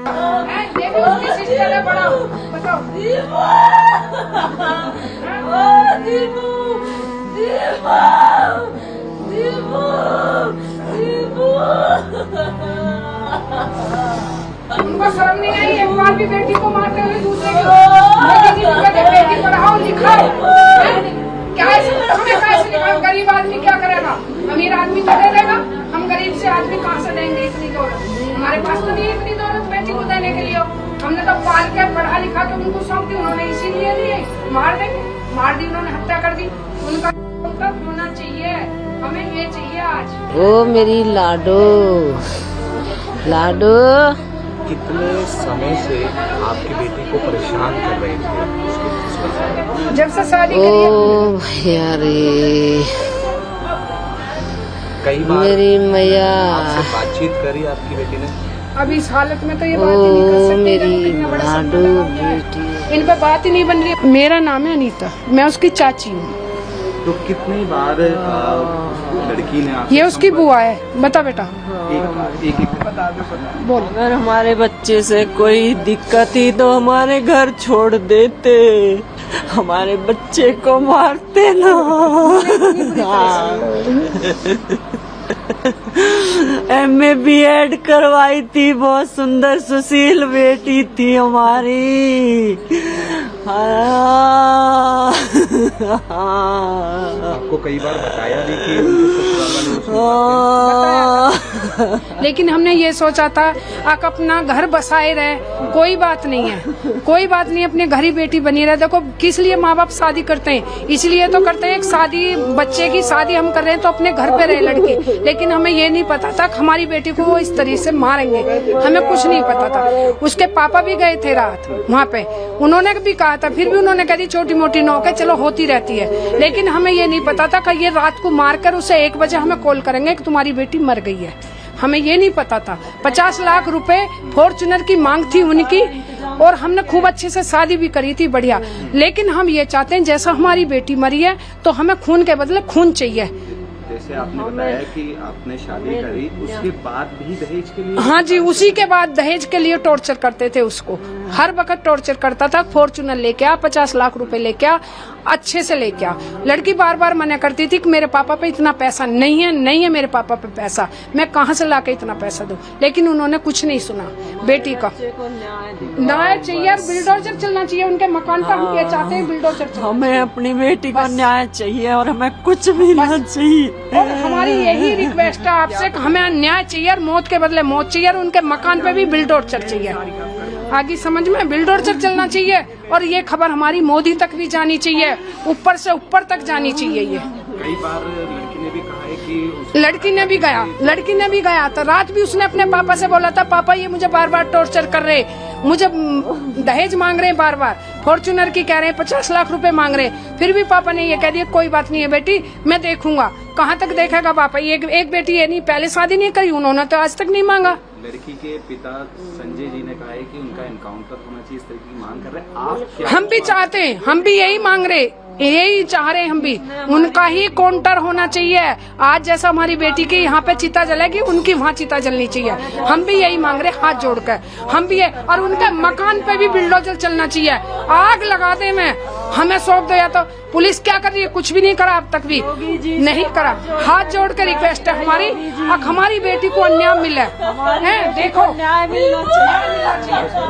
उनको शर्म नहीं आई, एक बार भी बेटी को मारते हुए दूसरे बेटी पढ़ाओ लिखाओ, क्या हमें कैसे लिखाओ? गरीब आदमी क्या करेगा? अमीर आदमी तो दे देगा, हम गरीब से आदमी कहाँ से देंगे इतनी दौलत? हमारे पास तो नहीं इतनी दौलत बेटी को देने के लिए। हमने तो पाल के पढ़ा लिखा के उनको सौंप दी, उन्होंने इसीलिए दिए मार देंगे, मार दी उन्होंने, हत्या कर दी। उनका होना चाहिए, हमें ये चाहिए आज। ओ मेरी लाडो लाडो, कितने समय से आपकी बेटी को परेशान कर रहे थे? जब से शादी ओ भैया रे, कई बार मेरी मैया, आपसे बातचीत करी आपकी बेटी ने? अभी इस हालत में तो ये बात ही नहीं कर सकती। मेरी लाडो बेटी, इन पे बात ही नहीं बन रही। मेरा नाम है अनीता, मैं उसकी चाची हूँ। तो कितनी बार लड़की ने आपसे ये उसकी बुआ है। बता बेटा, एक बोल। अगर हमारे बच्चे से कोई दिक्कत ही तो हमारे घर छोड़ देते, हमारे बच्चे को मारते ना। MA BEd करवाई थी, बहुत सुंदर सुशील बेटी थी हमारी। आपको कई बार बताया भी कि लेकिन हमने ये सोचा था आप अपना घर बसाए रहे, कोई बात नहीं है, कोई बात नहीं, अपने घर ही बेटी बनी रहे। देखो किस लिए माँ बाप शादी करते हैं, इसलिए तो करते हैं। एक शादी, बच्चे की शादी हम कर रहे हैं तो अपने घर पे रहे लड़की, लेकिन हमें ये नहीं पता था कि हमारी बेटी को वो इस तरीके से मारेंगे, हमें कुछ नहीं पता था। उसके पापा भी गए थे रात वहाँ पे, उन्होंने भी कहा था, फिर भी उन्होंने कह दी छोटी मोटी नौकें चलो होती रहती है, लेकिन हमें ये नहीं पता था कि ये रात को मारकर उसे 1 बजे हमें कॉल करेंगे कि तुम्हारी बेटी मर गई है। हमें ये नहीं पता था। 50 लाख रुपए फॉर्च्यूनर की मांग थी उनकी, और हमने खूब अच्छे से शादी भी करी थी, बढ़िया। लेकिन हम ये चाहते हैं जैसा हमारी बेटी मरी है तो हमें खून के बदले खून चाहिए। जैसे आपने बताया कि आपने शादी करी, उसके बाद भी दहेज के लिए? हाँ जी, उसी के बाद दहेज के लिए टॉर्चर करते थे उसको, हर वक्त टॉर्चर करता था। फॉर्च्यूनर लेके आ, 50 लाख रुपए लेके आ, अच्छे से लेके आ। लड़की बार बार मना करती थी कि मेरे पापा पे इतना पैसा नहीं है, नहीं है मेरे पापा पे पैसा, मैं कहाँ से लाके इतना पैसा दूं? लेकिन उन्होंने कुछ नहीं सुना बेटी का। न्याय चाहिए, बिल्डोजर चलना चाहिए उनके मकान पर। हम ये चाहते हैं बिल्डोजर चलना। हमें अपनी बेटी को न्याय चाहिए और हमें कुछ भी ना चाहिए। और हमारी यही रिक्वेस्ट है आपसे कि हमें न्याय चाहिए और मौत के बदले मौत चाहिए, और उनके मकान पे भी बिल्डोजर चाहिए। आगे समझ में, बिल्डोजर चलना चाहिए, और ये खबर हमारी मोदी तक भी जानी चाहिए, ऊपर से ऊपर तक जानी चाहिए। ये कई बार लड़की ने भी कहा है कि लड़की ने भी गया था रात भी, उसने अपने पापा से बोला था, पापा ये मुझे बार बार टॉर्चर कर रहे, मुझे दहेज मांग रहे हैं बार बार, फॉर्च्यूनर की कह रहे हैं, 50 लाख रुपए मांग रहे हैं। फिर भी पापा ने ये कह दिया कोई बात नहीं है बेटी, मैं देखूंगा। कहाँ तक देखेगा पापा? एक बेटी है नहीं, पहले शादी नहीं करी उन्होंने तो आज तक नहीं मांगा। लड़की के पिता संजय जी ने कहा है कि उनका एनकाउंटर होना चाहिए, इस तरह की मांग कर रहे हैं। आप क्या? हम भी चाहते हैं, हम भी यही मांग रहे, यही चाह रहे हैं हम भी, उनका ही काउंटर होना चाहिए। आज जैसा हमारी बेटी की यहाँ पे चिता जलेगी, उनकी वहाँ चिता जलनी चाहिए। हम भी यही मांग रहे हाथ जोड़कर, हम भी ये। और उनके मकान पे भी बिल्डोजर चलना चाहिए, आग लगा दे में हमें सौंप दो। या तो पुलिस क्या कर रही है? कुछ भी नहीं करा अब तक भी, नहीं करा। हाथ जोड़ कर रिक्वेस्ट है हमारी, अब हमारी बेटी को अन्याय मिले। देखो न्याय मिलना चाहिए।